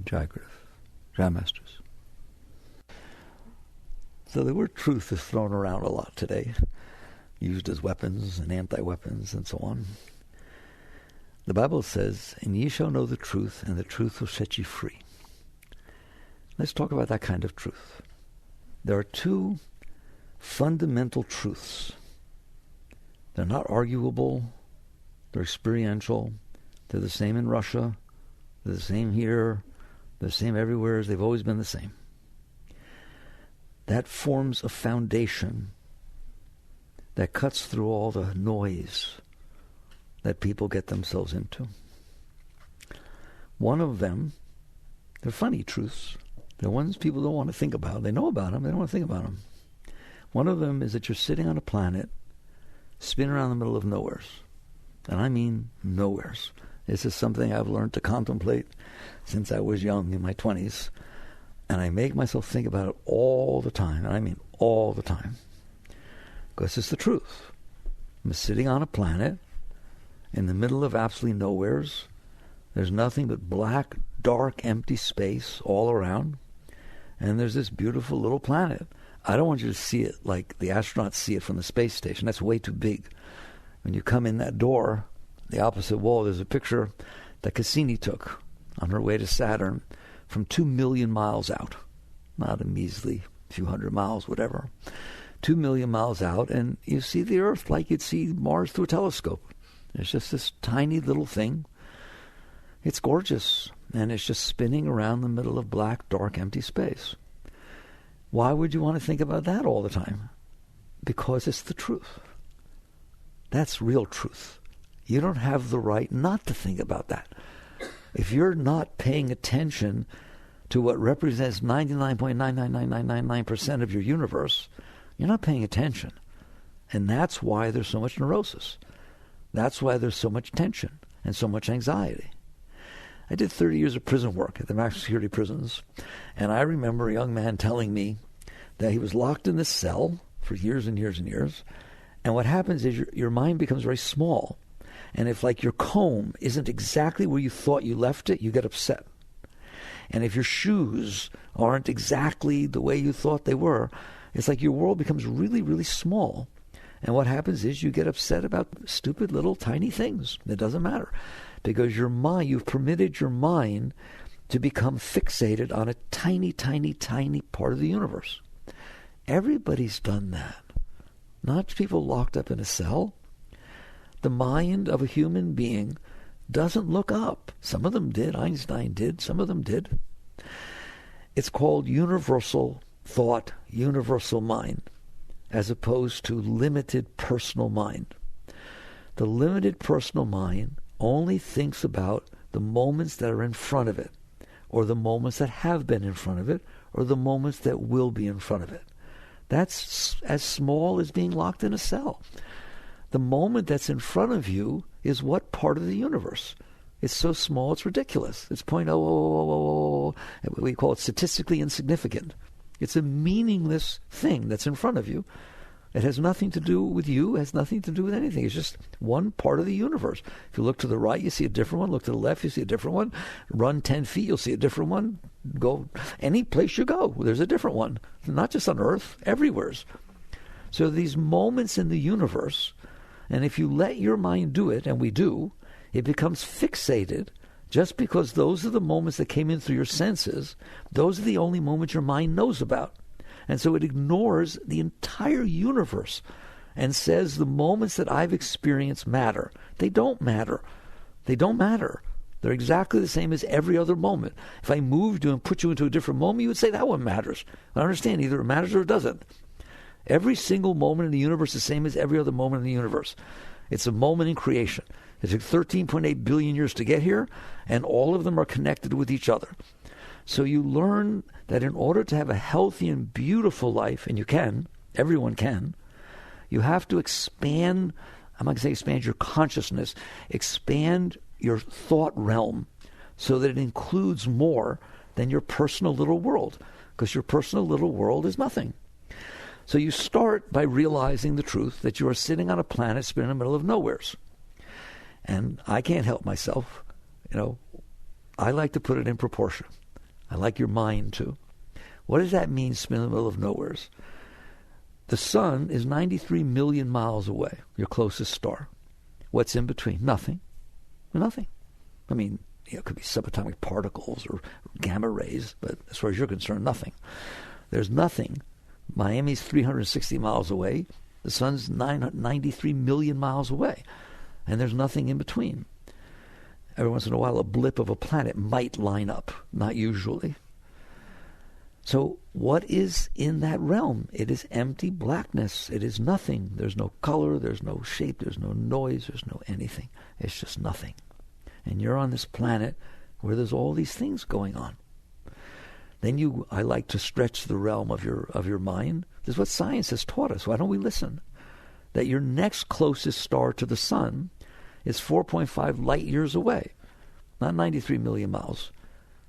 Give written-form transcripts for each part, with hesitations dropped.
Jai Masters. So the word truth is thrown around a lot today, used as weapons and anti-weapons and so on. The Bible says, and ye shall know the truth, and the truth will set you free. Let's talk about that kind of truth. There are two fundamental truths. They're not arguable. They're experiential. They're the same in Russia. They're the same here. They're the same everywhere. They've always been the same. That forms a foundation that cuts through all the noise that people get themselves into. One of them, they're funny truths. They're ones people don't want to think about. They know about them. They don't want to think about them. One of them is that you're sitting on a planet spinning around the middle of nowheres. And I mean nowheres. This is something I've learned to contemplate since I was young, in my 20s. And I make myself think about it all the time. And I mean all the time. Because it's the truth. I'm sitting on a planet in the middle of absolutely nowheres. There's nothing but black, dark, empty space all around. And there's this beautiful little planet. I don't want you to see it like the astronauts see it from the space station. That's way too big. When you come in that door, the opposite wall, there's a picture that Cassini took on her way to Saturn from 2 million miles out. Not a measly few hundred miles, whatever. 2 million miles out, and you see the Earth like you'd see Mars through a telescope. It's just this tiny little thing. It's gorgeous, and it's just spinning around the middle of black, dark, empty space. Why would you want to think about that all the time? Because it's the truth. That's real truth. You don't have the right not to think about that. If you're not paying attention to what represents 99.99999% of your universe, you're not paying attention. And that's why there's so much neurosis. That's why there's so much tension and so much anxiety. I did 30 years of prison work at the maximum security prisons, and I remember a young man telling me that he was locked in this cell for years and years and years, and what happens is your mind becomes very small, and if like your comb isn't exactly where you thought you left it, you get upset. And if your shoes aren't exactly the way you thought they were, it's like your world becomes really, really small. And what happens is you get upset about stupid little tiny things. It doesn't matter. Because your mind, you've permitted your mind to become fixated on a tiny, tiny, tiny part of the universe. Everybody's done that. Not people locked up in a cell. The mind of a human being doesn't look up. Some of them did. Einstein did. Some of them did. It's called universal thought, universal mind, as opposed to limited personal mind. The limited personal mind only thinks about the moments that are in front of it, or the moments that have been in front of it, or the moments that will be in front of it. That's as small as being locked in a cell. The moment that's in front of you is what part of the universe? It's so small, it's ridiculous. It's 0.000. We call it statistically insignificant. It's a meaningless thing that's in front of you. It has nothing to do with you. It has nothing to do with anything. It's just one part of the universe. If you look to the right, you see a different one. Look to the left, you see a different one. Run 10 feet, you'll see a different one. Go any place you go, there's a different one. Not just on Earth, everywhere. So these moments in the universe, and if you let your mind do it, and we do, it becomes fixated just because those are the moments that came in through your senses. Those are the only moments your mind knows about. And so it ignores the entire universe and says the moments that I've experienced matter. They don't matter. They don't matter. They're exactly the same as every other moment. If I moved you and put you into a different moment, you would say that one matters. I understand. Either it matters or it doesn't. Every single moment in the universe is the same as every other moment in the universe. It's a moment in creation. It took 13.8 billion years to get here, and all of them are connected with each other. So you learn that in order to have a healthy and beautiful life, and you can, everyone can, you have to expand, I'm not going to say expand your consciousness, expand your thought realm so that it includes more than your personal little world, because your personal little world is nothing. So you start by realizing the truth that you are sitting on a planet spinning in the middle of nowheres. And I can't help myself, I like to put it in proportion. I like your mind too. What does that mean, spin in the middle of nowheres? The sun is 93 million miles away, your closest star. What's in between? Nothing. Nothing. I mean, it could be subatomic particles or gamma rays, but as far as you're concerned, nothing. There's nothing. Miami's 360 miles away. The sun's 93 million miles away. And there's nothing in between. Every once in a while, a blip of a planet might line up. Not usually. So what is in that realm? It is empty blackness. It is nothing. There's no color. There's no shape. There's no noise. There's no anything. It's just nothing. And you're on this planet where there's all these things going on. Then I like to stretch the realm of your mind. This is what science has taught us. Why don't we listen? That your next closest star to the sun is 4.5 light years away. Not 93 million miles.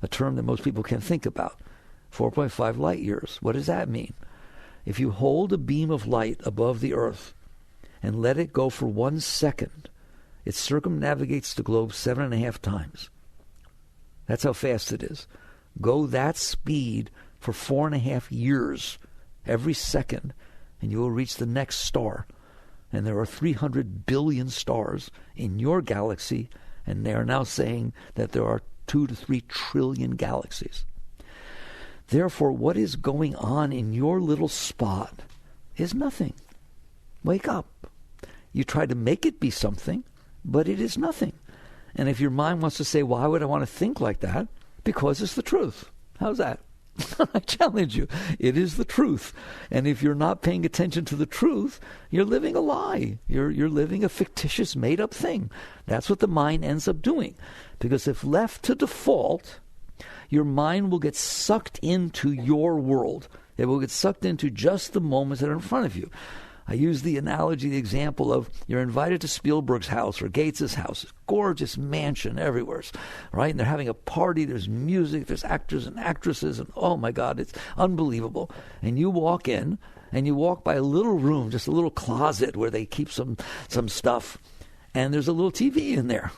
A term that most people can't think about. 4.5 light years. What does that mean? If you hold a beam of light above the earth and let it go for 1 second, it circumnavigates the globe 7.5 times. That's how fast it is. Go that speed for 4.5 years every second, and you will reach the next star. And there are 300 billion stars in your galaxy, and they are now saying that there are 2 to 3 trillion galaxies. Therefore, what is going on in your little spot is nothing. Wake up. You try to make it be something, but it is nothing. And if your mind wants to say, why would I want to think like that? Because it's the truth. How's that? I challenge you. It is the truth. And if you're not paying attention to the truth, you're living a lie. You're living a fictitious, made-up thing. That's what the mind ends up doing. Because if left to default, your mind will get sucked into your world. It will get sucked into just the moments that are in front of you. I use the analogy, the example of you're invited to Spielberg's house or Gates's house, gorgeous mansion everywhere, right? And they're having a party, there's music, there's actors and actresses, and oh my God, it's unbelievable. And you walk in, and you walk by a little room, just a little closet where they keep some stuff, and there's a little TV in there.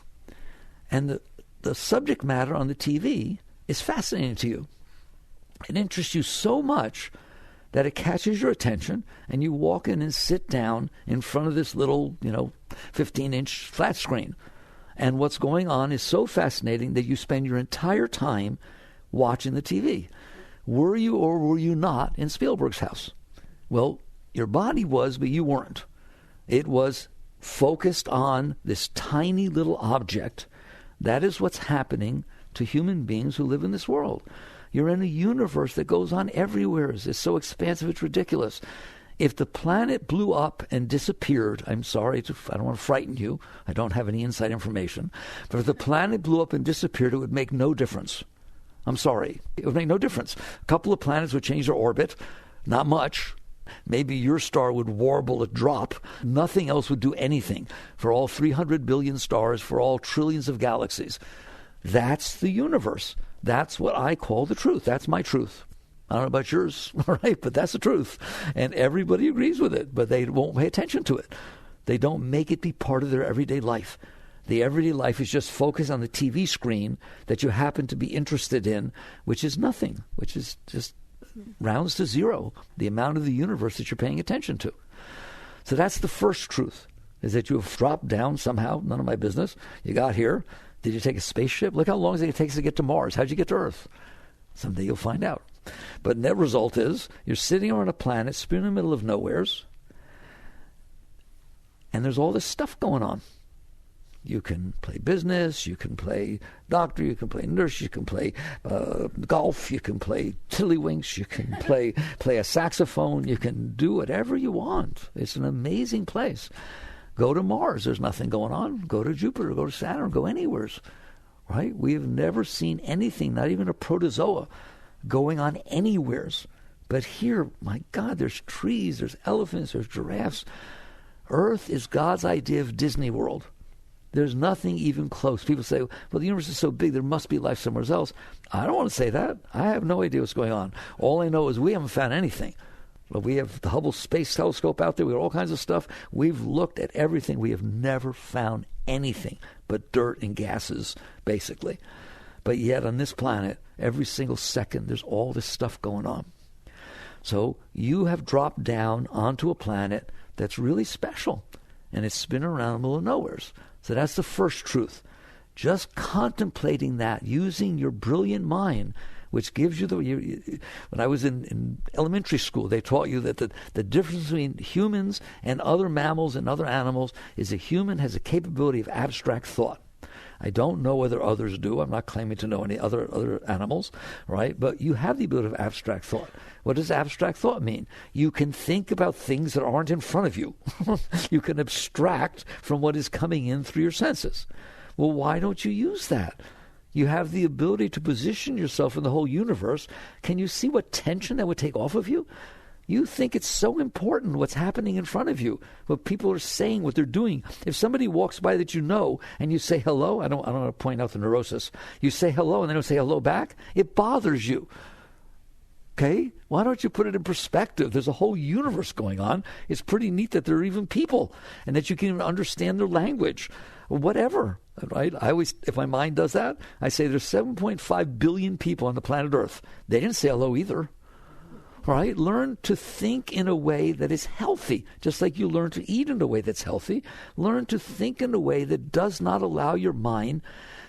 And the subject matter on the TV is fascinating to you. It interests you so much that it catches your attention, and you walk in and sit down in front of this little, 15-inch flat screen. And what's going on is so fascinating that you spend your entire time watching the TV. Were you or were you not in Spielberg's house? Well, your body was, but you weren't. It was focused on this tiny little object. That is what's happening to human beings who live in this world. You're in a universe that goes on everywhere. It's so expansive, it's ridiculous. If the planet blew up and disappeared, I'm sorry, I don't want to frighten you. I don't have any inside information. But if the planet blew up and disappeared, it would make no difference. I'm sorry. It would make no difference. A couple of planets would change their orbit. Not much. Maybe your star would warble a drop. Nothing else would do anything for all 300 billion stars, for all trillions of galaxies. That's the universe. That's what I call the truth. That's my truth. I don't know about yours, all right, but that's the truth. And everybody agrees with it, but they won't pay attention to it. They don't make it be part of their everyday life. The everyday life is just focused on the TV screen that you happen to be interested in, which is nothing, which is just rounds to zero, the amount of the universe that you're paying attention to. So that's the first truth, is that you have dropped down somehow, none of my business. You got here. Did you take a spaceship? Look how long it takes to get to Mars. How'd you get to Earth? Someday you'll find out. But net result is you're sitting on a planet, spinning in the middle of nowheres, and there's all this stuff going on. You can play business, you can play doctor, you can play nurse, you can play golf, you can play tiddlywinks, you can play a saxophone, you can do whatever you want. It's an amazing place. Go to Mars, there's nothing going on. Go to Jupiter, go to Saturn, go anywhere, right? We have never seen anything, not even a protozoa, going on anywheres. But here, my God, there's trees, there's elephants, there's giraffes. Earth is God's idea of Disney World. There's nothing even close. People say, well, the universe is so big, there must be life somewhere else. I don't want to say that. I have no idea what's going on. All I know is we haven't found anything. Well, we have the Hubble Space Telescope out there. We have all kinds of stuff. We've looked at everything. We have never found anything but dirt and gases, basically. But yet on this planet, every single second, there's all this stuff going on. So you have dropped down onto a planet that's really special, and it's spinning around in the middle of nowhere. So that's the first truth. Just contemplating that, using your brilliant mind, which gives you when I was in elementary school, they taught you that the difference between humans and other mammals and other animals is a human has a capability of abstract thought. I don't know whether others do. I'm not claiming to know any other animals, right? But you have the ability of abstract thought. What does abstract thought mean? You can think about things that aren't in front of you. You can abstract from what is coming in through your senses. Well, why don't you use that? You have the ability to position yourself in the whole universe. Can you see what tension that would take off of you? You think it's so important what's happening in front of you, what people are saying, what they're doing. If somebody walks by that you know and you say hello, I don't want to point out the neurosis. You say hello and they don't say hello back, it bothers you. Okay? Why don't you put it in perspective? There's a whole universe going on. It's pretty neat that there are even people and that you can even understand their language or whatever, right? I always, if my mind does that, I say there's 7.5 billion people on the planet Earth. They didn't say hello either. Right? Learn to think in a way that is healthy, just like you learn to eat in a way that's healthy. Learn to think in a way that does not allow your mind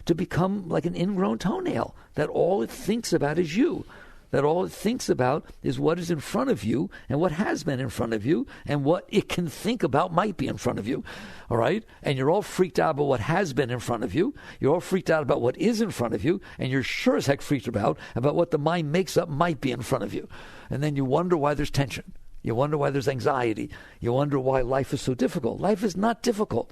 to become like an ingrown toenail, that all it thinks about is you, that all it thinks about is what is in front of you and what has been in front of you and what it can think about might be in front of you. All right? And you're all freaked out about what has been in front of you. You're all freaked out about what is in front of you. And you're sure as heck freaked about what the mind makes up might be in front of you. And then you wonder why there's tension. You wonder why there's anxiety. You wonder why life is so difficult. Life is not difficult.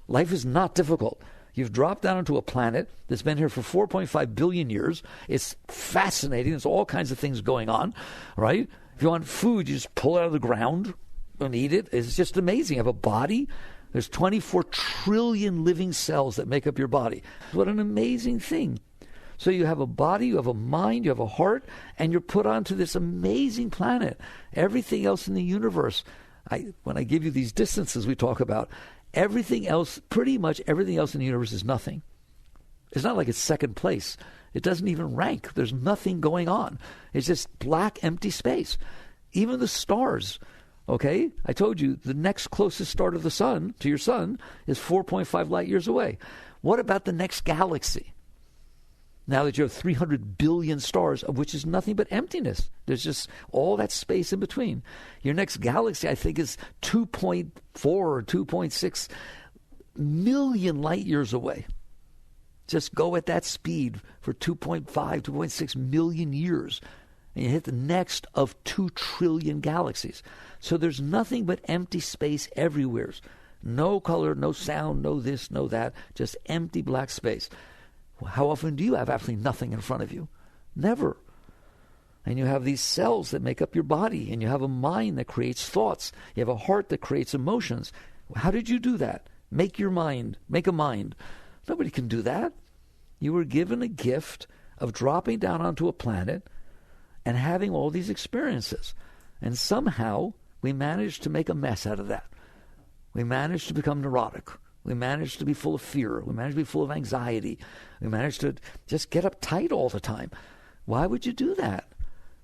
Life is not difficult. You've dropped down onto a planet that's been here for 4.5 billion years. It's fascinating. There's all kinds of things going on, right? If you want food, you just pull it out of the ground and eat it. It's just amazing. You have a body. There's 24 trillion living cells that make up your body. What an amazing thing. So you have a body, you have a mind, you have a heart, and you're put onto this amazing planet. Everything else in the universe, when I give you these distances we talk about, everything else, pretty much everything else in the universe is nothing. It's not like it's second place. It doesn't even rank. There's nothing going on. It's just black, empty space. Even the stars, okay? I told you the next closest star to the sun, to your sun, is 4.5 light years away. What about the next galaxy? Now that you have 300 billion stars, of which is nothing but emptiness. There's just all that space in between. Your next galaxy, I think, is 2.4 or 2.6 million light years away. Just go at that speed for 2.5, 2.6 million years, and you hit the next of 2 trillion galaxies. So there's nothing but empty space everywhere. No color, no sound, no this, no that, just empty black space. How often do you have absolutely nothing in front of you? Never. And you have these cells that make up your body, and you have a mind that creates thoughts. You have a heart that creates emotions. How did you do that? Make your mind. Make a mind. Nobody can do that. You were given a gift of dropping down onto a planet and having all these experiences. And somehow we managed to make a mess out of that. We managed to become neurotic. We managed to be full of fear. We managed to be full of anxiety. We managed to just get uptight all the time. Why would you do that?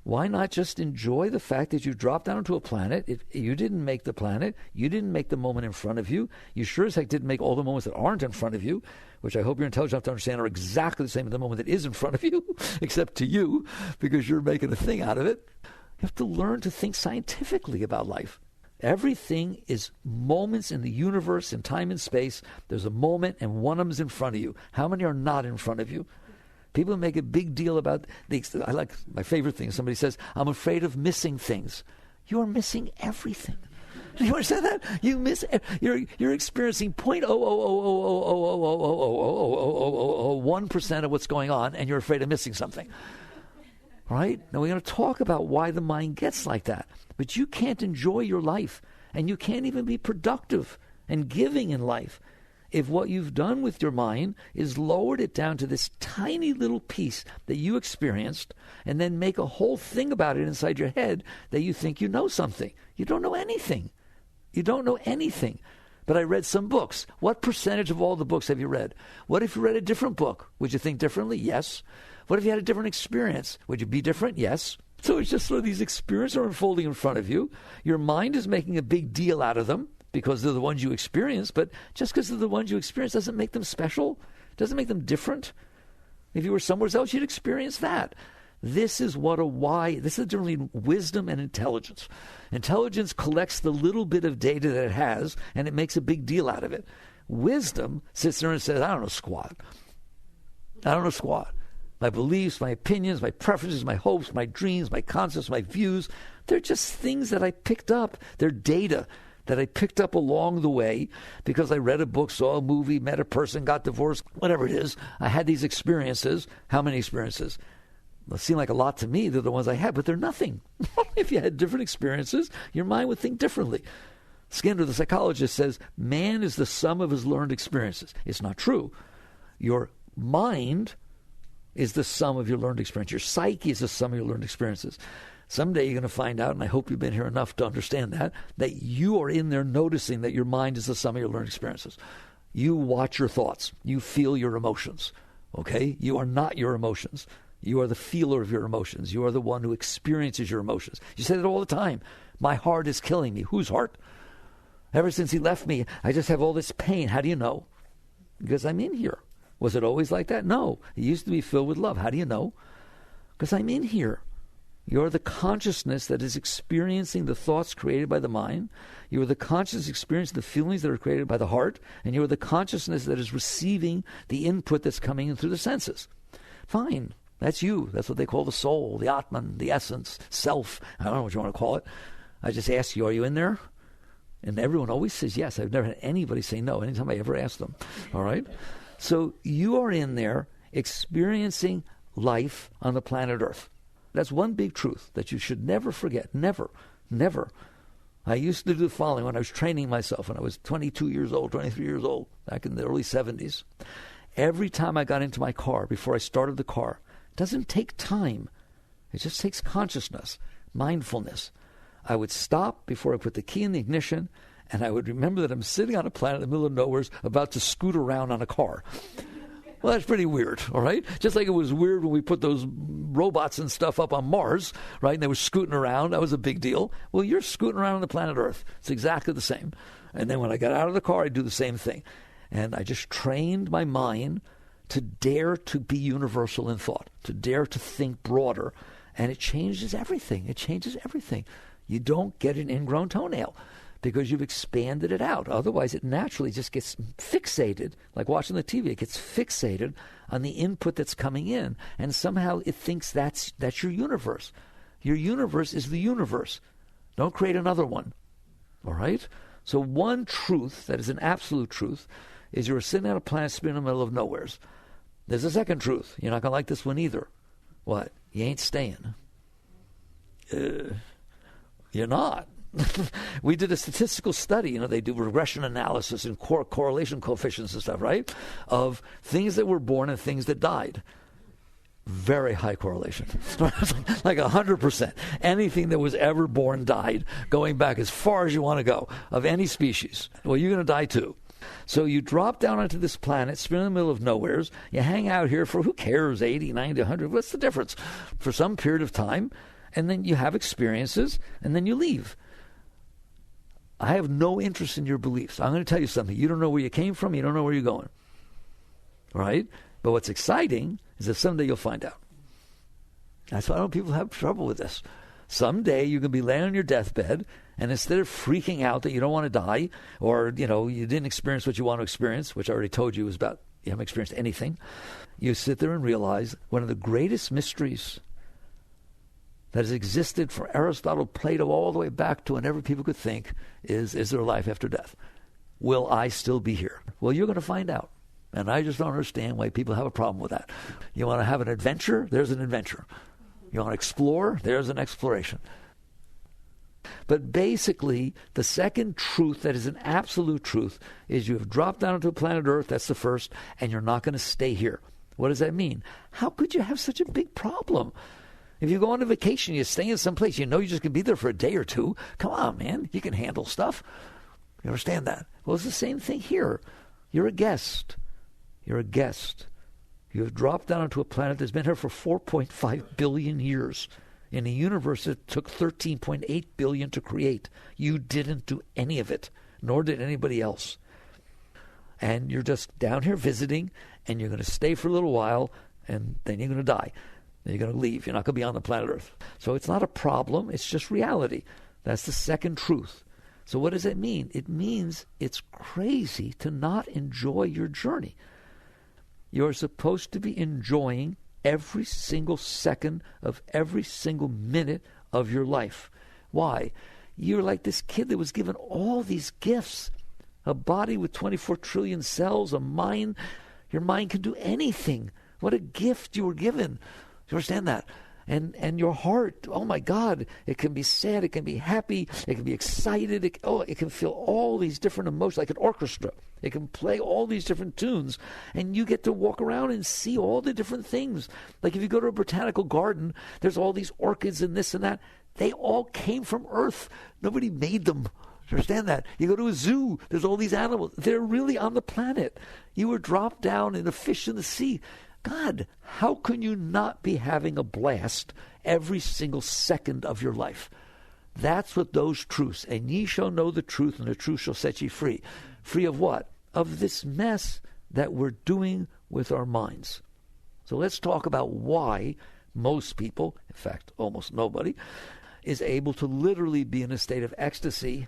Why not just enjoy the fact that you dropped down to a planet? You didn't make the planet. You didn't make the moment in front of you. You sure as heck didn't make all the moments that aren't in front of you, which I hope you're intelligent enough to understand are exactly the same as the moment that is in front of you, except to you, because you're making a thing out of it. You have to learn to think scientifically about life. Everything is moments in the universe, in time and space. There's a moment, and one of them is in front of you. How many are not in front of you? People make a big deal about I like my favorite thing. Somebody says, "I'm afraid of missing things." You are missing everything. Do you understand that? You miss. You're experiencing 0.000000001% of what's going on, and you're afraid of missing something. Right? Now we're going to talk about why the mind gets like that. But you can't enjoy your life, and you can't even be productive and giving in life if what you've done with your mind is lowered it down to this tiny little piece that you experienced and then make a whole thing about it inside your head that you think you know something. You don't know anything. You don't know anything. but I read some books. What percentage of all the books have you read? What if you read a different book? Would you think differently? Yes. What if you had a different experience? Would you be different? Yes. So it's just sort of these experiences are unfolding in front of you. Your mind is making a big deal out of them because they're the ones you experience, but just because they're the ones you experience doesn't make them special, doesn't make them different. If you were somewhere else, you'd experience that. This is what this is the difference between wisdom and intelligence. Intelligence collects the little bit of data that it has, and it makes a big deal out of it. Wisdom sits there and says, I don't know squat. I don't know squat. My beliefs, my opinions, my preferences, my hopes, my dreams, my concepts, my views, they're just things that I picked up. They're data that I picked up along the way because I read a book, saw a movie, met a person, got divorced, whatever it is. I had these experiences. How many experiences? They seem like a lot to me. They're the ones I had, but they're nothing. If you had different experiences, your mind would think differently. Skinner, the psychologist, says man is the sum of his learned experiences. It's not true. Your mind is the sum of your learned experience. Your psyche is the sum of your learned experiences. Someday you're going to find out, and I hope you've been here enough to understand that you are in there noticing that your mind is the sum of your learned experiences. You watch your thoughts. You feel your emotions. Okay? You are not your emotions. You are the feeler of your emotions. You are the one who experiences your emotions. You say that all the time. My heart is killing me. Whose heart? Ever since he left me, I just have all this pain. How do you know? Because I'm in here. Was it always like that? No. It used to be filled with love. How do you know? Because I'm in here. You're the consciousness that is experiencing the thoughts created by the mind. You are the conscious experiencing the feelings that are created by the heart. And you are the consciousness that is receiving the input that's coming in through the senses. Fine. That's you. That's what they call the soul, the Atman, the essence, self. I don't know what you want to call it. I just ask you, are you in there? And everyone always says yes. I've never had anybody say no anytime I ever ask them. All right? So you are in there experiencing life on the planet Earth. That's one big truth that you should never forget. Never, never. I used to do the following when I was training myself when I was 22 years old, 23 years old, back in the early 70s. Every time I got into my car, before I started the car, it doesn't take time. It just takes consciousness, mindfulness. I would stop before I put the key in the ignition, and I would remember that I'm sitting on a planet in the middle of nowhere about to scoot around on a car. Well, that's pretty weird, all right? Just like it was weird when we put those robots and stuff up on Mars, right? And they were scooting around. That was a big deal. Well, you're scooting around on the planet Earth. It's exactly the same. And then when I got out of the car, I'd do the same thing. And I just trained my mind to dare to be universal in thought, to dare to think broader. And it changes everything. It changes everything. You don't get an ingrown toenail because you've expanded it out. Otherwise, it naturally just gets fixated, like watching the TV. It gets fixated on the input that's coming in, and somehow it thinks that's your universe. Your universe is the universe. Don't create another one, all right? So one truth that is an absolute truth is you're sitting on a planet spinning in the middle of nowheres. There's a second truth. You're not going to like this one either. What? You ain't staying. You're not. We did a statistical study. They do regression analysis and correlation coefficients and stuff, right? Of things that were born and things that died. Very high correlation. Like 100%. Anything that was ever born died, going back as far as you want to go, of any species. Well, you're going to die too. So you drop down onto this planet, spin in the middle of nowheres. You hang out here for, who cares, 80, 90, 100. What's the difference? For some period of time. And then you have experiences, and then you leave. I have no interest in your beliefs. I'm going to tell you something. You don't know where you came from. You don't know where you're going. All right? But what's exciting is that someday you'll find out. That's why I know people have trouble with this. Someday you're going to be laying on your deathbed, and instead of freaking out that you don't want to die, or, you didn't experience what you want to experience, which I already told you was about you haven't experienced anything, you sit there and realize one of the greatest mysteries that has existed from Aristotle, Plato, all the way back to whenever people could think is there a life after death? Will I still be here? Well, you're going to find out. And I just don't understand why people have a problem with that. You want to have an adventure? There's an adventure. You want to explore? There's an exploration. But basically, the second truth that is an absolute truth is you have dropped down into planet Earth, that's the first, and you're not going to stay here. What does that mean? How could you have such a big problem? If you go on a vacation, you stay in some place, you know you're just going to be there for a day or two. Come on, man. You can handle stuff. You understand that? Well, it's the same thing here. You're a guest. You're a guest. You have dropped down onto a planet that's been here for 4.5 billion years in a universe that took 13.8 billion to create. You didn't do any of it, nor did anybody else. And you're just down here visiting, and you're going to stay for a little while, and then you're going to die. Then you're going to leave. You're not going to be on the planet Earth. So it's not a problem. It's just reality. That's the second truth. So what does it mean? It means it's crazy to not enjoy your journey. You're supposed to be enjoying every single second of every single minute of your life. Why? You're like this kid that was given all these gifts. A body with 24 trillion cells, a mind. Your mind can do anything. What a gift you were given. You understand that? And your heart, oh my God, it can be sad, it can be happy, it can be excited, it can feel all these different emotions, like an orchestra. It can play all these different tunes, and you get to walk around and see all the different things. Like if you go to a botanical garden, there's all these orchids and this and that. They all came from Earth. Nobody made them. You understand that? You go to a zoo, there's all these animals. They're really on the planet. You were dropped down in a fish in the sea. God, how can you not be having a blast every single second of your life? That's what those truths, and ye shall know the truth, and the truth shall set ye free. Free of what? Of this mess that we're doing with our minds. So let's talk about why most people, in fact, almost nobody, is able to literally be in a state of ecstasy,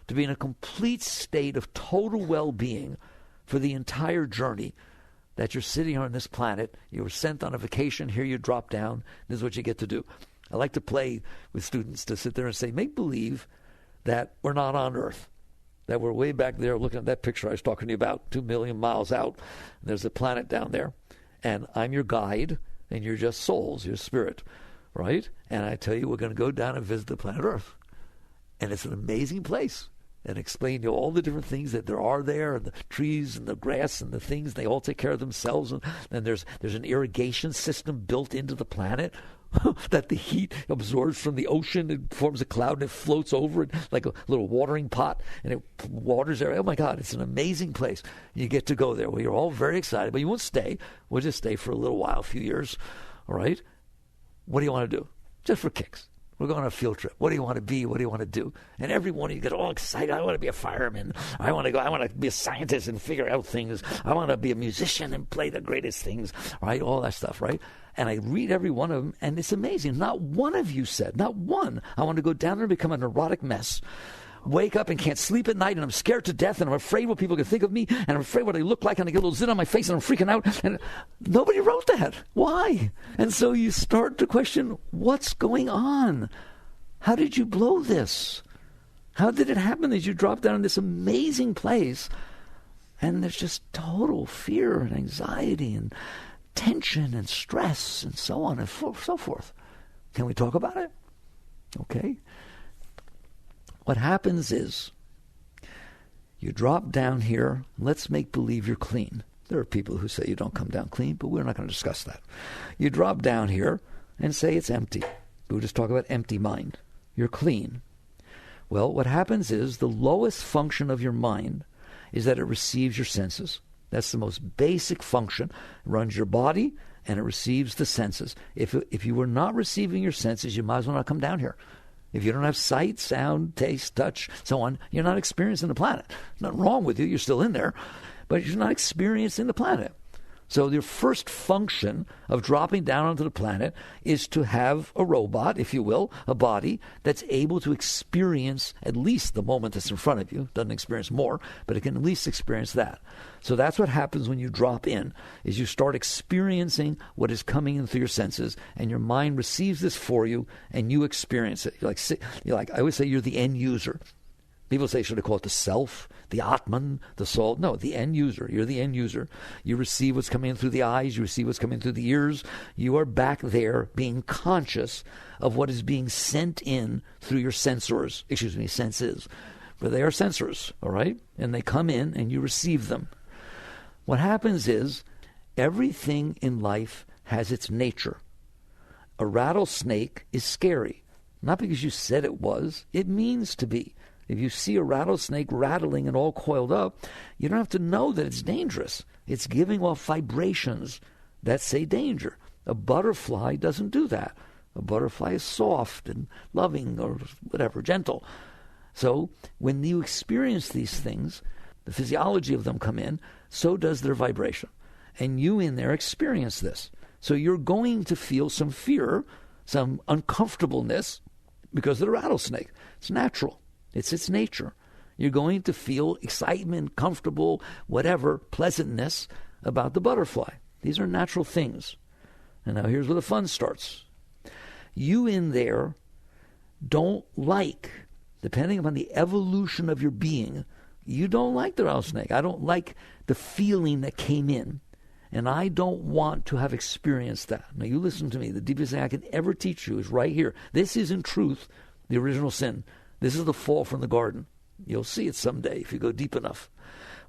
to be in a complete state of total well-being for the entire journey that you're sitting on this planet. You were sent on a vacation. Here you drop down. This is what you get to do. I like to play with students to sit there and say, make believe that we're not on Earth, that we're way back there looking at that picture I was talking to you about, 2 million miles out. There's a planet down there, and I'm your guide, and you're just souls, your spirit, right? And I tell you, we're going to go down and visit the planet Earth. And it's an amazing place. And explain to you all the different things that there are there, and the trees and the grass and the things, they all take care of themselves. And then there's an irrigation system built into the planet that the heat absorbs from the ocean and forms a cloud and it floats over it like a little watering pot and it waters there. Oh my God, it's an amazing place. You get to go there. Well, you're all very excited, but you won't stay. We'll just stay for a little while, a few years. All right? What do you want to do? Just for kicks. We're going on a field trip. What do you want to be? What do you want to do? And every one of you get all excited. I want to be a fireman. I want to be a scientist and figure out things. I want to be a musician and play the greatest things, right? All that stuff, right? And I read every one of them, and it's amazing. Not one of you said, not one, I want to go down there and become a neurotic mess. Wake up and can't sleep at night, and I'm scared to death, and I'm afraid what people can think of me, and I'm afraid what I look like, and I get a little zit on my face, and I'm freaking out. And nobody wrote that. Why? And so you start to question, what's going on? How did you blow this? How did it happen that you dropped down in this amazing place, and there's just total fear and anxiety and tension and stress and so on and so forth? Can we talk about it? Okay. What happens is you drop down here. Let's make believe you're clean. There are people who say you don't come down clean, but we're not going to discuss that. You drop down here and say it's empty. We'll just talk about empty mind. You're clean. Well, what happens is the lowest function of your mind is that it receives your senses. That's the most basic function. It runs your body and it receives the senses. If you were not receiving your senses, you might as well not come down here. If you don't have sight, sound, taste, touch, so on, you're not experiencing the planet. Nothing wrong with you. You're still in there, but you're not experiencing the planet. So your first function of dropping down onto the planet is to have a robot, if you will, a body that's able to experience at least the moment that's in front of you. Doesn't experience more, but it can at least experience that. So that's what happens when you drop in, is you start experiencing what is coming in through your senses, and your mind receives this for you, and you experience it. You're like I always say, you're the end user. People say, should I call it the self, the Atman, the soul? No, the end user. You're the end user. You receive what's coming in through the eyes. You receive what's coming through the ears. You are back there being conscious of what is being sent in through your senses. But they are sensors, all right? And they come in and you receive them. What happens is everything in life has its nature. A rattlesnake is scary. Not because you said it was. It means to be. If you see a rattlesnake rattling and all coiled up, you don't have to know that it's dangerous. It's giving off vibrations that say danger. A butterfly doesn't do that. A butterfly is soft and loving or whatever, gentle. So when you experience these things, the physiology of them come in, so does their vibration. And you in there experience this. So you're going to feel some fear, some uncomfortableness because of the rattlesnake. It's natural. It's its nature. You're going to feel excitement, comfortable, whatever, pleasantness about the butterfly. These are natural things. And now here's where the fun starts. You in there don't like, depending upon the evolution of your being, you don't like the rattlesnake. I don't like the feeling that came in. And I don't want to have experienced that. Now you listen to me. The deepest thing I can ever teach you is right here. This is in truth the original sin. This is the fall from the garden. You'll see it someday if you go deep enough.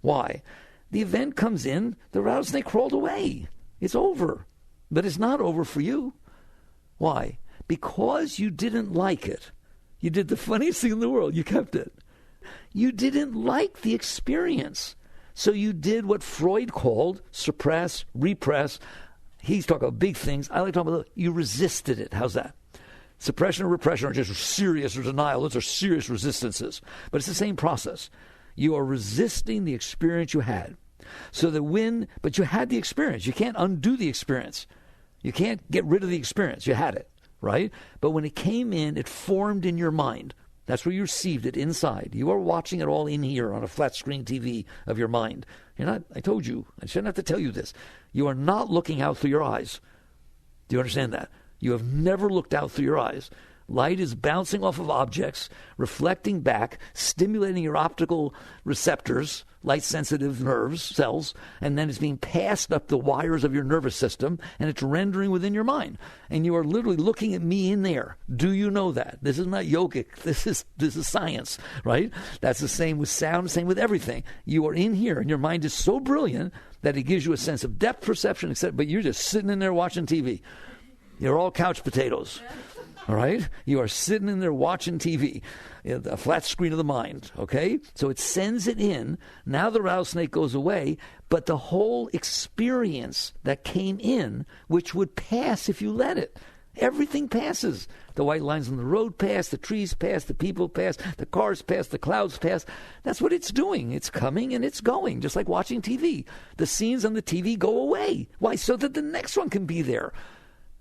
Why? The event comes in, the rattlesnake crawled away. It's over. But it's not over for you. Why? Because you didn't like it. You did the funniest thing in the world. You kept it. You didn't like the experience. So you did what Freud called suppress, repress. He's talking about big things. I like talking about you resisted it. How's that? Suppression and repression are just serious or denial. Those are serious resistances. But it's the same process. You are resisting the experience you had. So that but you had the experience. You can't undo the experience. You can't get rid of the experience. You had it, right? But when it came in, it formed in your mind. That's where you received it inside. You are watching it all in here on a flat screen TV of your mind. You're not, I told you, I shouldn't have to tell you this. You are not looking out through your eyes. Do you understand that? You have never looked out through your eyes. Light is bouncing off of objects, reflecting back, stimulating your optical receptors, light-sensitive nerves, cells, and then it's being passed up the wires of your nervous system, and it's rendering within your mind. And you are literally looking at me in there. Do you know that? This is not yogic. This is science, right? That's the same with sound, the same with everything. You are in here, and your mind is so brilliant that it gives you a sense of depth perception, but you're just sitting in there watching TV. You're all couch potatoes. All right? You are sitting in there watching TV, a flat screen of the mind, okay? So it sends it in. Now the rattlesnake goes away, but the whole experience that came in, which would pass if you let it, everything passes. The white lines on the road pass, the trees pass, the people pass, the cars pass, the clouds pass. That's what it's doing. It's coming and it's going, just like watching TV. The scenes on the TV go away. Why? So that the next one can be there.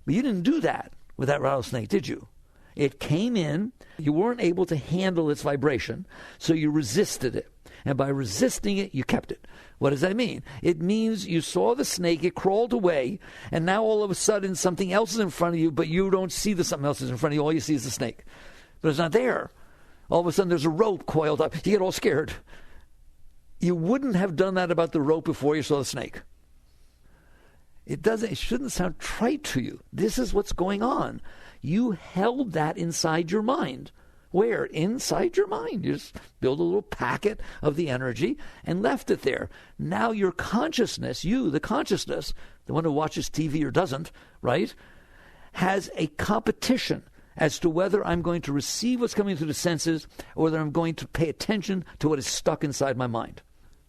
But you didn't do that with that rattlesnake, did you? It came in, you weren't able to handle its vibration, so you resisted it. And by resisting it, you kept it. What does that mean? It means you saw the snake, it crawled away, and now all of a sudden something else is in front of you, but you don't see that something else is in front of you. All you see is the snake. But it's not there. All of a sudden there's a rope coiled up. You get all scared. You wouldn't have done that about the rope before you saw the snake. It shouldn't sound trite to you. This is what's going on. You held that inside your mind. Where? Inside your mind. You just build a little packet of the energy and left it there. Now your consciousness, the consciousness, the one who watches TV or doesn't, right, has a competition as to whether I'm going to receive what's coming through the senses or whether I'm going to pay attention to what is stuck inside my mind.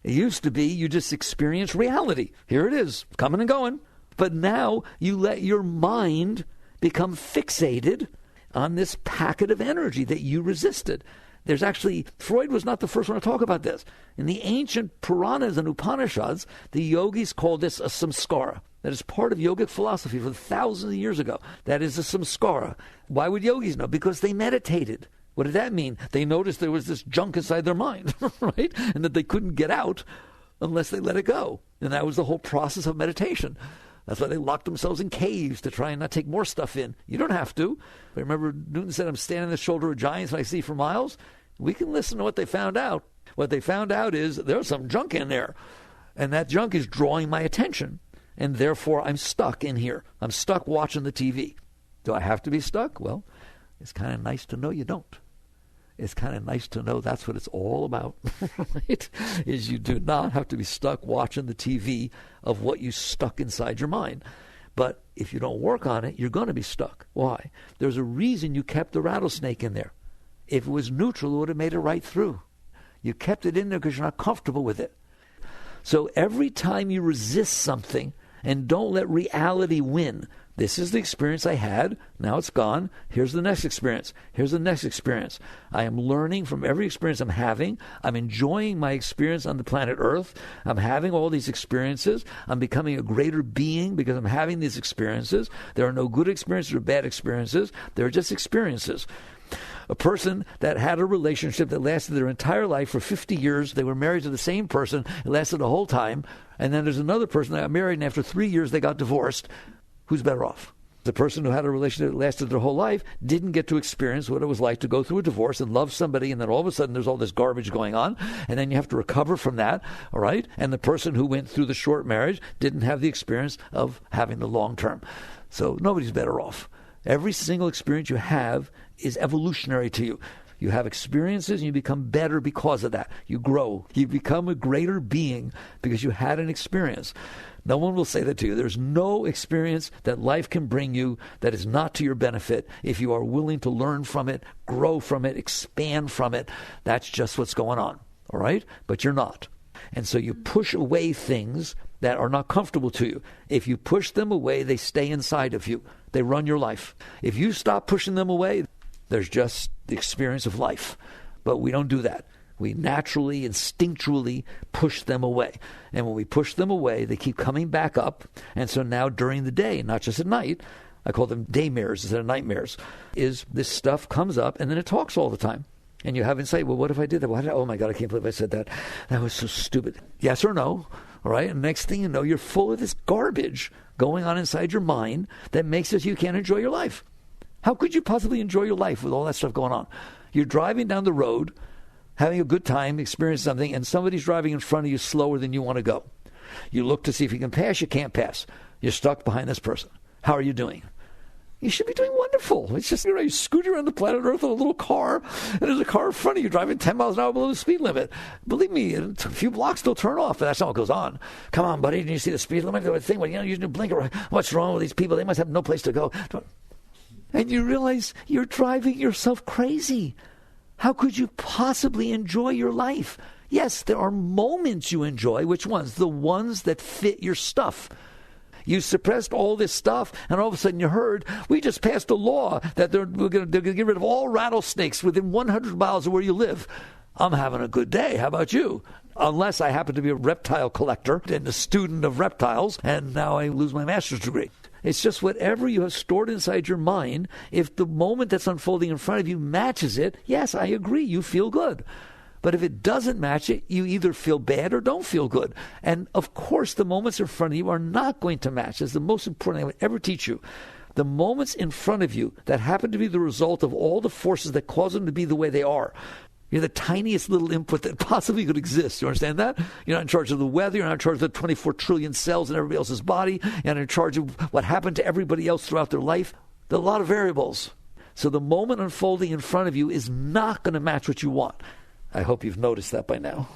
It used to be you just experience reality. Here it is, coming and going. But now you let your mind become fixated on this packet of energy that you resisted. There's actually, Freud was not the first one to talk about this. In the ancient Puranas and Upanishads, the yogis called this a samskara. That is part of yogic philosophy from thousands of years ago. That is a samskara. Why would yogis know? Because they meditated. What did that mean? They noticed there was this junk inside their mind, right? And that they couldn't get out unless they let it go. And that was the whole process of meditation. That's why they locked themselves in caves to try and not take more stuff in. You don't have to. But remember, Newton said, I'm standing on the shoulder of giants and I see for miles. We can listen to what they found out. What they found out is there's some junk in there. And that junk is drawing my attention. And therefore, I'm stuck in here. I'm stuck watching the TV. Do I have to be stuck? Well, it's kind of nice to know you don't. It's kind of nice to know that's what it's all about, right? Is you do not have to be stuck watching the TV of what you stuck inside your mind. But if you don't work on it, you're going to be stuck. Why? There's a reason you kept the rattlesnake in there. If it was neutral, it would have made it right through. You kept it in there because you're not comfortable with it. So every time you resist something and don't let reality win, this is the experience I had. Now it's gone. Here's the next experience. Here's the next experience. I am learning from every experience I'm having. I'm enjoying my experience on the planet Earth. I'm having all these experiences. I'm becoming a greater being because I'm having these experiences. There are no good experiences or bad experiences. They're just experiences. A person that had a relationship that lasted their entire life for 50 years, they were married to the same person, it lasted the whole time, and then there's another person that got married, and after 3 years they got divorced. Who's better off? The person who had a relationship that lasted their whole life didn't get to experience what it was like to go through a divorce and love somebody, and then all of a sudden there's all this garbage going on, and then you have to recover from that, all right? And the person who went through the short marriage didn't have the experience of having the long term. So nobody's better off. Every single experience you have is evolutionary to you. You have experiences and you become better because of that. You grow. You become a greater being because you had an experience. No one will say that to you. There's no experience that life can bring you that is not to your benefit if you are willing to learn from it, grow from it, expand from it. That's just what's going on, all right? But you're not. And so you push away things that are not comfortable to you. If you push them away, they stay inside of you. They run your life. If you stop pushing them away, there's just the experience of life. But we don't do that. We naturally, instinctually push them away. And when we push them away, they keep coming back up. And so now during the day, not just at night, I call them daymares instead of nightmares, is this stuff comes up and then it talks all the time. And you have insight, well, what if I did that? Oh my God, I can't believe I said that. That was so stupid. Yes or no? All right. And next thing you know, you're full of this garbage going on inside your mind that makes it so you can't enjoy your life. How could you possibly enjoy your life with all that stuff going on? You're driving down the road, having a good time, experiencing something, and somebody's driving in front of you slower than you want to go. You look to see if you can pass. You can't pass. You're stuck behind this person. How are you doing? You should be doing wonderful. It's just, you scoot around the planet Earth in a little car, and there's a car in front of you driving 10 miles an hour below the speed limit. Believe me, in a few blocks they'll turn off, but that's not what goes on. Come on, buddy, didn't you see the speed limit? The thing, well, using a blinker. What's wrong with these people? They must have no place to go. And you realize you're driving yourself crazy. How could you possibly enjoy your life? Yes, there are moments you enjoy. Which ones? The ones that fit your stuff. You suppressed all this stuff, and all of a sudden you heard, we just passed a law that they're going to get rid of all rattlesnakes within 100 miles of where you live. I'm having a good day. How about you? Unless I happen to be a reptile collector and a student of reptiles, and now I lose my master's degree. It's just whatever you have stored inside your mind, if the moment that's unfolding in front of you matches it, yes, I agree, you feel good. But if it doesn't match it, you either feel bad or don't feel good. And of course, the moments in front of you are not going to match. It's the most important thing I would ever teach you. The moments in front of you that happen to be the result of all the forces that cause them to be the way they are. You're the tiniest little input that possibly could exist. You understand that? You're not in charge of the weather. You're not in charge of the 24 trillion cells in everybody else's body. You're not in charge of what happened to everybody else throughout their life. There are a lot of variables. So the moment unfolding in front of you is not going to match what you want. I hope you've noticed that by now.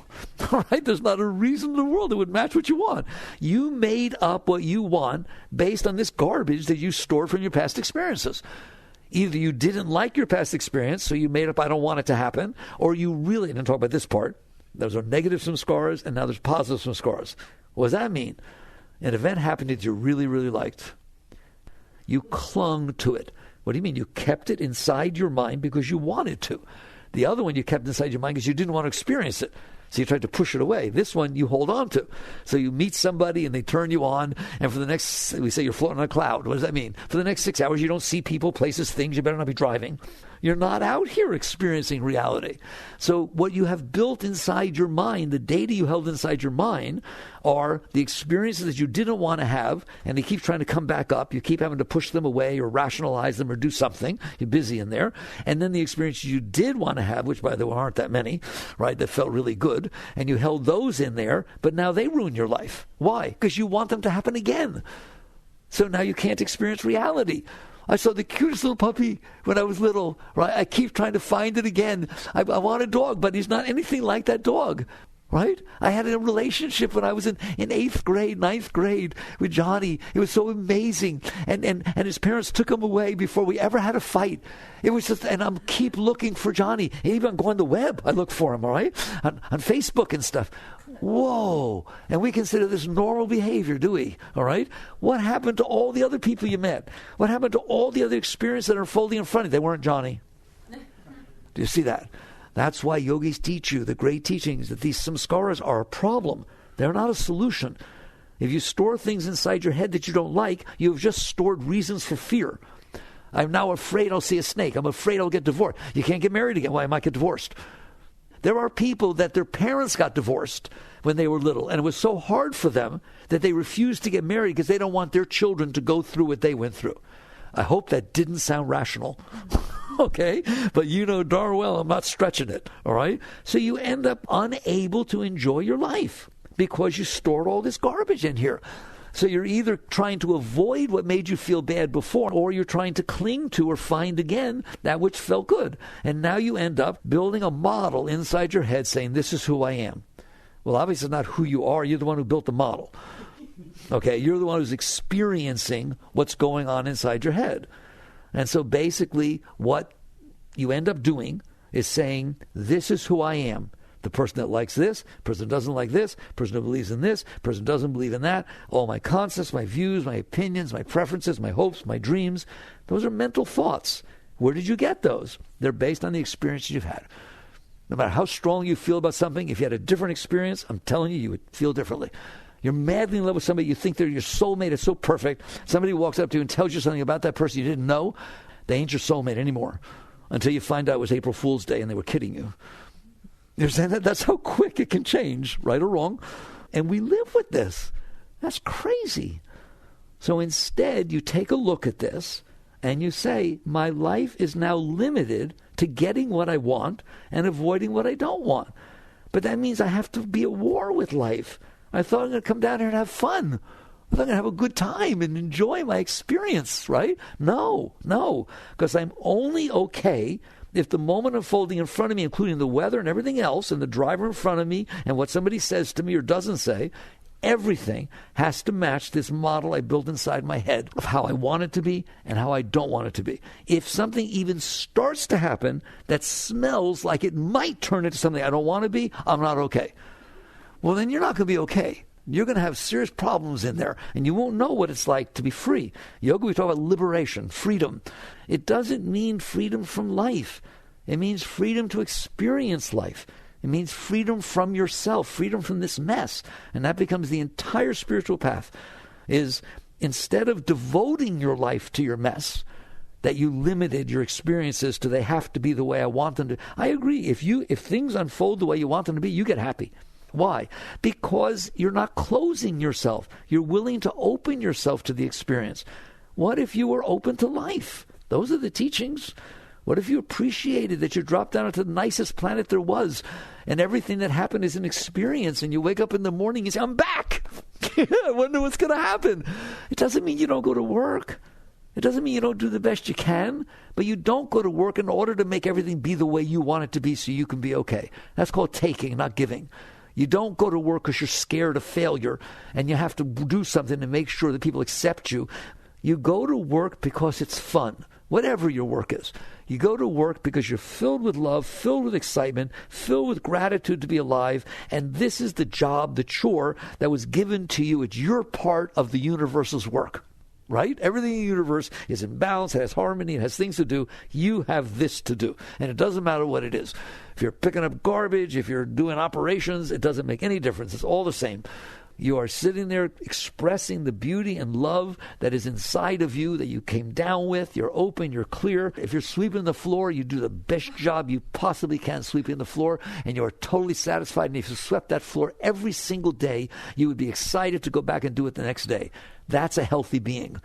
All right? There's not a reason in the world that would match what you want. You made up what you want based on this garbage that you stored from your past experiences. Either you didn't like your past experience, so you made up, I don't want it to happen, or you really didn't talk about this part. Those are negative some scars, and now there's positive some scars. What does that mean? An event happened that you really, really liked. You clung to it. What do you mean? You kept it inside your mind because you wanted to. The other one you kept inside your mind because you didn't want to experience it. So you tried to push it away. This one you hold on to. So you meet somebody and they turn you on, and for the next, we say you're floating on a cloud. What does that mean? For the next 6 hours, you don't see people, places, things. You better not be driving. You're not out here experiencing reality. So what you have built inside your mind, the data you held inside your mind, are the experiences that you didn't want to have, and they keep trying to come back up. You keep having to push them away or rationalize them or do something. You're busy in there. And then the experiences you did want to have, which by the way aren't that many, right, that felt really good, and you held those in there, but now they ruin your life. Why? Because you want them to happen again. So now you can't experience reality. I saw the cutest little puppy when I was little, right? I keep trying to find it again. I want a dog, but he's not anything like that dog. right? I had a relationship when I was in 8th grade, 9th grade with Johnny. It was so amazing. And his parents took him away before we ever had a fight. It was just, and I'm keep looking for Johnny. Even on going on the web, I look for him, all right? On Facebook and stuff. Whoa. And we consider this normal behavior, do we? All right? What happened to all the other people you met? What happened to all the other experiences that are unfolding in front of you? They weren't Johnny. Do you see that? That's why yogis teach you the great teachings that these samskaras are a problem. They're not a solution. If you store things inside your head that you don't like, you've just stored reasons for fear. I'm now afraid I'll see a snake. I'm afraid I'll get divorced. You can't get married again. Why? I might get divorced. There are people that their parents got divorced when they were little, and it was so hard for them that they refused to get married because they don't want their children to go through what they went through. I hope that didn't sound rational. Okay? But you know darn well I'm not stretching it. All right? So you end up unable to enjoy your life because you stored all this garbage in here. So you're either trying to avoid what made you feel bad before, or you're trying to cling to or find again that which felt good. And now you end up building a model inside your head saying, this is who I am. Well, obviously it's not who you are. You're the one who built the model. Okay? You're the one who's experiencing what's going on inside your head. And so basically what you end up doing is saying, this is who I am. The person that likes this, person that doesn't like this, person who believes in this, person who doesn't believe in that, all my concepts, my views, my opinions, my preferences, my hopes, my dreams, those are mental thoughts. Where did you get those? They're based on the experiences you've had. No matter how strong you feel about something, if you had a different experience, I'm telling you, you would feel differently. You're madly in love with somebody, you think they're your soulmate, it's so perfect. Somebody walks up to you and tells you something about that person you didn't know, they ain't your soulmate anymore. Until you find out it was April Fool's Day and they were kidding you. You're saying that that's how quick it can change, right or wrong. And we live with this. That's crazy. So instead, you take a look at this and you say, my life is now limited to getting what I want and avoiding what I don't want. But that means I have to be at war with life. I thought I'm going to come down here and have fun. I thought I'm going to have a good time and enjoy my experience, right? No, because I'm only okay if the moment unfolding in front of me, including the weather and everything else, and the driver in front of me, and what somebody says to me or doesn't say, everything has to match this model I built inside my head of how I want it to be and how I don't want it to be. If something even starts to happen that smells like it might turn into something I don't want to be, I'm not okay. Well, then you're not going to be okay. You're going to have serious problems in there, and you won't know what it's like to be free. Yoga, we talk about liberation, freedom. It doesn't mean freedom from life. It means freedom to experience life. It means freedom from yourself, freedom from this mess. And that becomes the entire spiritual path, is instead of devoting your life to your mess, that you limited your experiences to they have to be the way I want them to. I agree. If things unfold the way you want them to be, you get happy. Why? Because you're not closing yourself. You're willing to open yourself to the experience. What if you were open to life? Those are the teachings. What if you appreciated that you dropped down onto the nicest planet there was, and everything that happened is an experience, and you wake up in the morning and say, I'm back. I wonder what's going to happen. It doesn't mean you don't go to work. It doesn't mean you don't do the best you can, but you don't go to work in order to make everything be the way you want it to be so you can be okay. That's called taking, not giving. You don't go to work because you're scared of failure and you have to do something to make sure that people accept you. You go to work because it's fun, whatever your work is. You go to work because you're filled with love, filled with excitement, filled with gratitude to be alive, and this is the job, the chore that was given to you. It's your part of the universe's work. Right? Everything in the universe is in balance, it has harmony, it has things to do. You have this to do. And it doesn't matter what it is. If you're picking up garbage, if you're doing operations, it doesn't make any difference. It's all the same. You are sitting there expressing the beauty and love that is inside of you that you came down with. You're open, you're clear. If you're sweeping the floor, you do the best job you possibly can sweeping the floor, and you're totally satisfied. And if you swept that floor every single day, you would be excited to go back and do it the next day. That's a healthy being.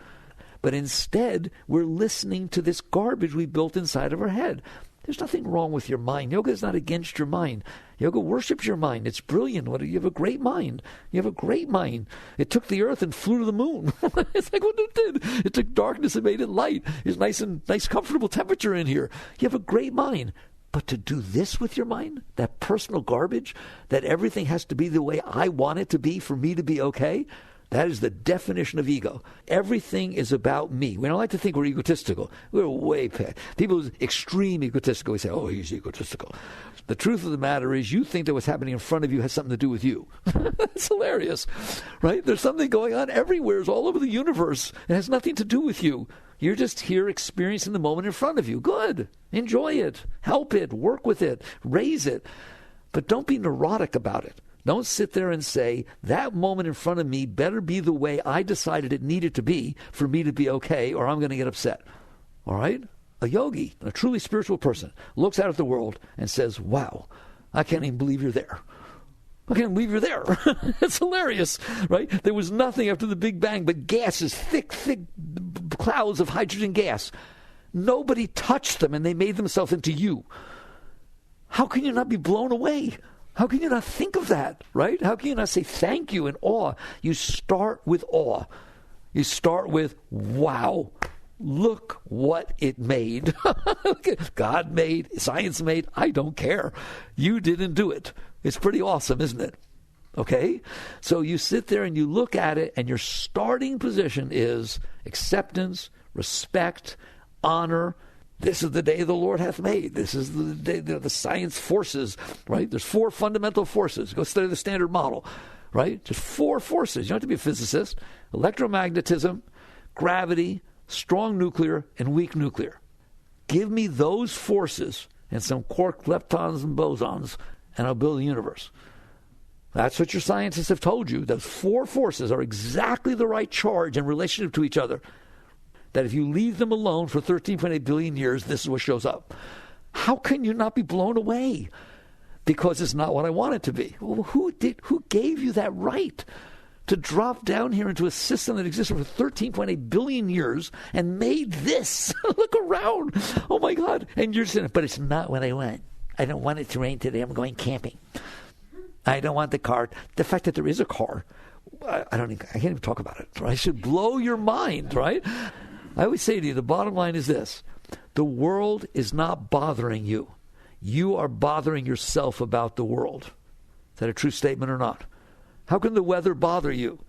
But instead, we're listening to this garbage we built inside of our head. There's nothing wrong with your mind. Yoga is not against your mind. Yoga worships your mind. It's brilliant. You have a great mind. You have a great mind. It took the earth and flew to the moon. It's like what it did. It took darkness and made it light. It's nice, comfortable temperature in here. You have a great mind. But to do this with your mind, that personal garbage, that everything has to be the way I want it to be for me to be okay, that is the definition of ego. Everything is about me. We don't like to think we're egotistical. We're way past. People who are extreme egotistical, we say, oh, he's egotistical. The truth of the matter is you think that what's happening in front of you has something to do with you. It's hilarious, right? There's something going on everywhere, it's all over the universe. It has nothing to do with you. You're just here experiencing the moment in front of you. Good. Enjoy it. Help it. Work with it. Raise it. But don't be neurotic about it. Don't sit there and say, that moment in front of me better be the way I decided it needed to be for me to be okay, or I'm going to get upset. All right? A yogi, a truly spiritual person, looks out at the world and says, wow, I can't even believe you're there. I can't believe you're there. It's hilarious, right? There was nothing after the Big Bang but gases, thick clouds of hydrogen gas. Nobody touched them, and they made themselves into you. How can you not be blown away? How can you not think of that, right? How can you not say thank you in awe? You start with awe. You start with, wow, look what it made. God made, science made, I don't care. You didn't do it. It's pretty awesome, isn't it? Okay? So you sit there and you look at it, and your starting position is acceptance, respect, honor. This is the day the Lord hath made. This is the day the science forces, right? There's 4 fundamental forces. Go study the Standard Model, right? Just 4 forces. You don't have to be a physicist. Electromagnetism, gravity, strong nuclear, and weak nuclear. Give me those forces and some quark, leptons, and bosons, and I'll build a universe. That's what your scientists have told you. Those 4 forces are exactly the right charge in relationship to each other. That if you leave them alone for 13.8 billion years, this is what shows up. How can you not be blown away? Because it's not what I want it to be. Well, who gave you that right to drop down here into a system that existed for 13.8 billion years and made this? Look around. Oh, my God. And you're saying, but it's not what I want. I don't want it to rain today. I'm going camping. I don't want the car. The fact that there is a car, I can't even talk about it. Right? It should blow your mind, right? I always say to you, the bottom line is this. The world is not bothering you. You are bothering yourself about the world. Is that a true statement or not? How can the weather bother you?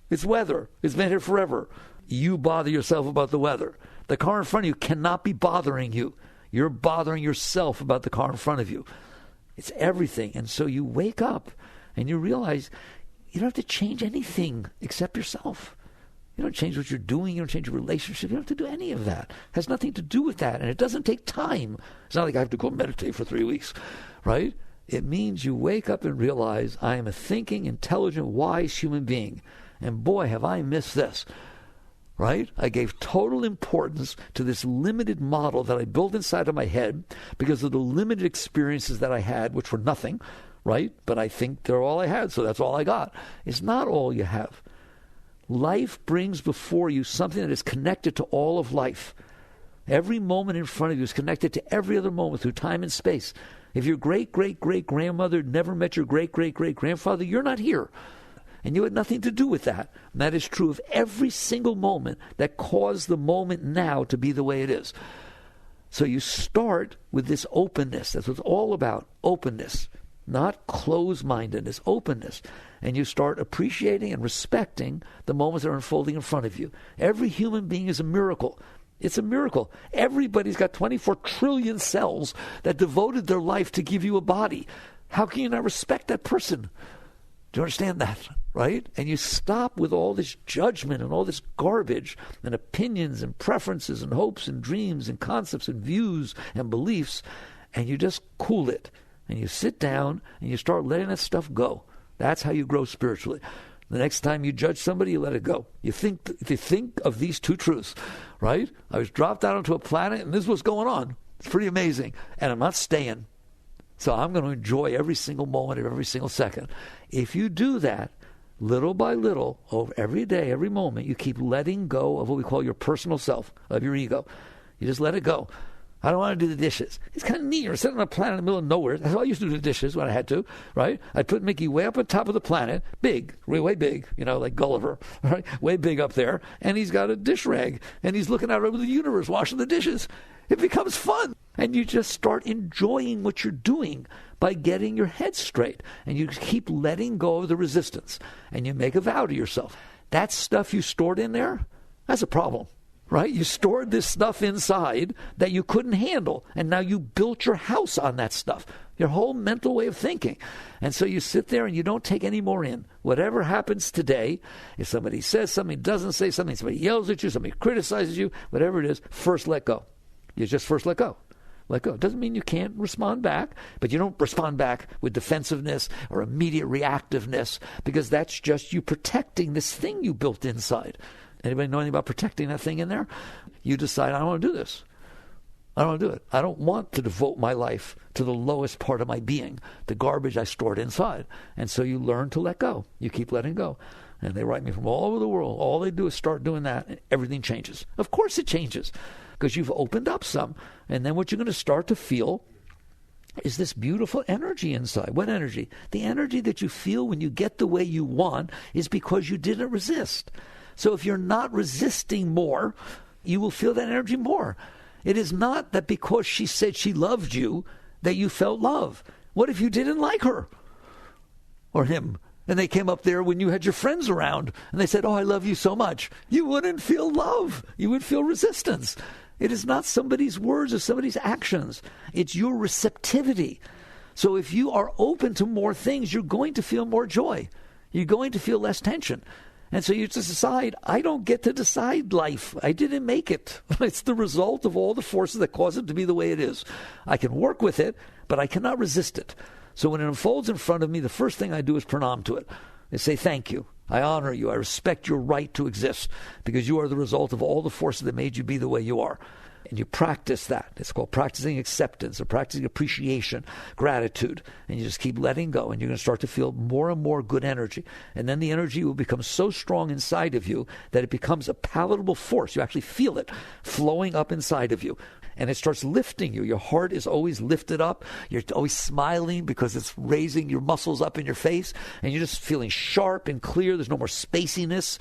It's weather. It's been here forever. You bother yourself about the weather. The car in front of you cannot be bothering you. You're bothering yourself about the car in front of you. It's everything. And so you wake up and you realize you don't have to change anything except yourself. You don't change what you're doing. You don't change your relationship. You don't have to do any of that. It has nothing to do with that. And it doesn't take time. It's not like I have to go meditate for 3 weeks, right? It means you wake up and realize I am a thinking, intelligent, wise human being. And boy, have I missed this, right? I gave total importance to this limited model that I built inside of my head because of the limited experiences that I had, which were nothing, right? But I think they're all I had, so that's all I got. It's not all you have. Life brings before you something that is connected to all of life. Every moment in front of you is connected to every other moment through time and space. If your great-great-great-grandmother never met your great-great-great-grandfather, you're not here. And you had nothing to do with that. And that is true of every single moment that caused the moment now to be the way it is. So you start with this openness. That's what it's all about, openness. Not closed-mindedness, openness. And you start appreciating and respecting the moments that are unfolding in front of you. Every human being is a miracle. It's a miracle. Everybody's got 24 trillion cells that devoted their life to give you a body. How can you not respect that person? Do you understand that, right? And you stop with all this judgment and all this garbage and opinions and preferences and hopes and dreams and concepts and views and beliefs, and you just cool it. And you sit down and you start letting that stuff go. That's how you grow spiritually. The next time you judge somebody, you let it go. You think of these 2 truths, right? I was dropped out onto a planet and this is what's going on. It's pretty amazing. And I'm not staying. So I'm going to enjoy every single moment of every single second. If you do that, little by little, over every day, every moment, you keep letting go of what we call your personal self, of your ego. You just let it go. I don't want to do the dishes. It's kind of neat. You're sitting on a planet in the middle of nowhere. That's how I used to do the dishes when I had to, right? I'd put Mickey way up on top of the planet, big, way big, like Gulliver, right? Way big up there. And he's got a dish rag. And he's looking out over the universe, washing the dishes. It becomes fun. And you just start enjoying what you're doing by getting your head straight. And you keep letting go of the resistance. And you make a vow to yourself. That stuff you stored in there, that's a problem. Right? You stored this stuff inside that you couldn't handle, and now you built your house on that stuff, your whole mental way of thinking. And so you sit there and you don't take any more in. Whatever happens today, if somebody says something, doesn't say something, somebody yells at you, somebody criticizes you, whatever it is, first let go. You just first let go. Let go. It doesn't mean you can't respond back, but you don't respond back with defensiveness or immediate reactiveness, because that's just you protecting this thing you built inside. Anybody know anything about protecting that thing in there? You decide, I don't want to do this. I don't want to do it. I don't want to devote my life to the lowest part of my being, the garbage I stored inside. And so you learn to let go. You keep letting go. And they write me from all over the world. All they do is start doing that, and everything changes. Of course it changes, because you've opened up some. And then what you're going to start to feel is this beautiful energy inside. What energy? The energy that you feel when you get the way you want is because you didn't resist. So if you're not resisting more, you will feel that energy more. It is not that because she said she loved you that you felt love. What if you didn't like her or him, and they came up there when you had your friends around and they said, oh, I love you so much? You wouldn't feel love. You would feel resistance. It is not somebody's words or somebody's actions. It's your receptivity. So if you are open to more things, you're going to feel more joy. You're going to feel less tension. And so you just decide, I don't get to decide life. I didn't make it. It's the result of all the forces that cause it to be the way it is. I can work with it, but I cannot resist it. So when it unfolds in front of me, the first thing I do is pranam to it. I say, thank you. I honor you. I respect your right to exist, because you are the result of all the forces that made you be the way you are. And you practice that. It's called practicing acceptance or practicing appreciation, gratitude. And you just keep letting go. And you're going to start to feel more and more good energy. And then the energy will become so strong inside of you that it becomes a palatable force. You actually feel it flowing up inside of you. And it starts lifting you. Your heart is always lifted up. You're always smiling because it's raising your muscles up in your face. And you're just feeling sharp and clear. There's no more spaciness.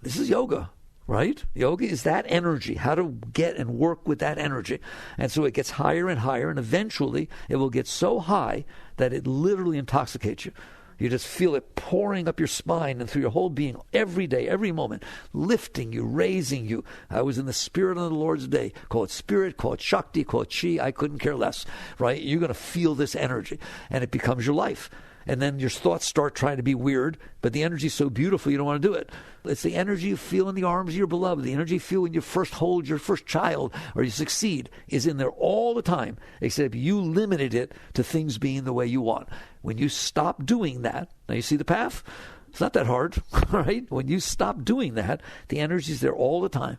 This is yoga. Right? Yoga is that energy, how to get and work with that energy. And so it gets higher and higher, and eventually it will get so high that it literally intoxicates you. You just feel it pouring up your spine and through your whole being every day, every moment, lifting you, raising you. I was in the spirit on the Lord's day. Call it spirit, call it Shakti, call it Chi. I couldn't care less. Right? You're going to feel this energy, and it becomes your life. And then your thoughts start trying to be weird, but the energy is so beautiful you don't want to do it. It's the energy you feel in the arms of your beloved. The energy you feel when you first hold your first child or you succeed is in there all the time, except you limited it to things being the way you want. When you stop doing that, now you see the path? It's not that hard, right? When you stop doing that, the energy is there all the time.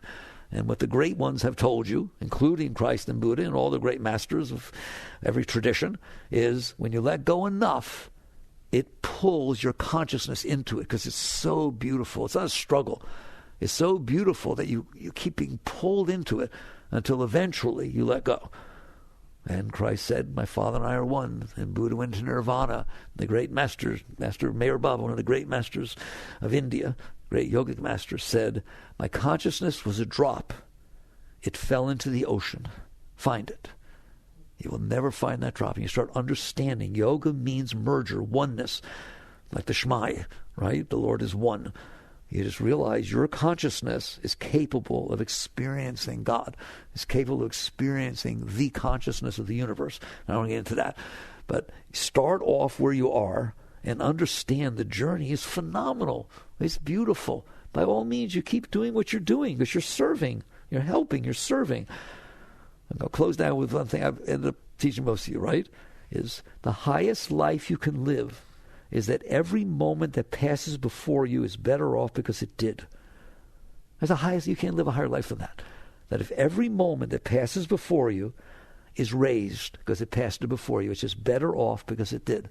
And what the great ones have told you, including Christ and Buddha and all the great masters of every tradition, is when you let go enough, it pulls your consciousness into it because it's so beautiful. It's not a struggle. It's so beautiful that you keep being pulled into it until eventually you let go. And Christ said, my Father and I are one. And Buddha went to Nirvana. The great masters, Master Meher Baba, one of the great masters of India, great yogic master, said, my consciousness was a drop. It fell into the ocean. Find it. You will never find that drop. And you start understanding yoga means merger, oneness, like the Shmai, right? The Lord is one. You just realize your consciousness is capable of experiencing God, is capable of experiencing the consciousness of the universe. I don't want to get into that. But start off where you are and understand the journey is phenomenal. It's beautiful. By all means, you keep doing what you're doing because you're serving, you're helping, you're serving. And I'll close down with one thing I've ended up teaching most of you, right? Is the highest life you can live is that every moment that passes before you is better off because it did. That's the highest. You can't live a higher life than that. That if every moment that passes before you is raised because it passed before you, it's just better off because it did.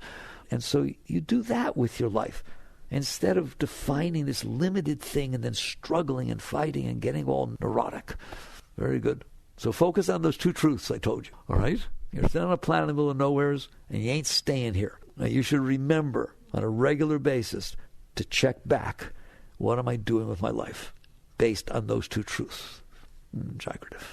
And so you do that with your life. Instead of defining this limited thing and then struggling and fighting and getting all neurotic. Very good. So focus on those two truths I told you, all right? You're sitting on a planet in the middle of nowheres, and you ain't staying here. Now, you should remember on a regular basis to check back, what am I doing with my life based on those two truths? Jagrative.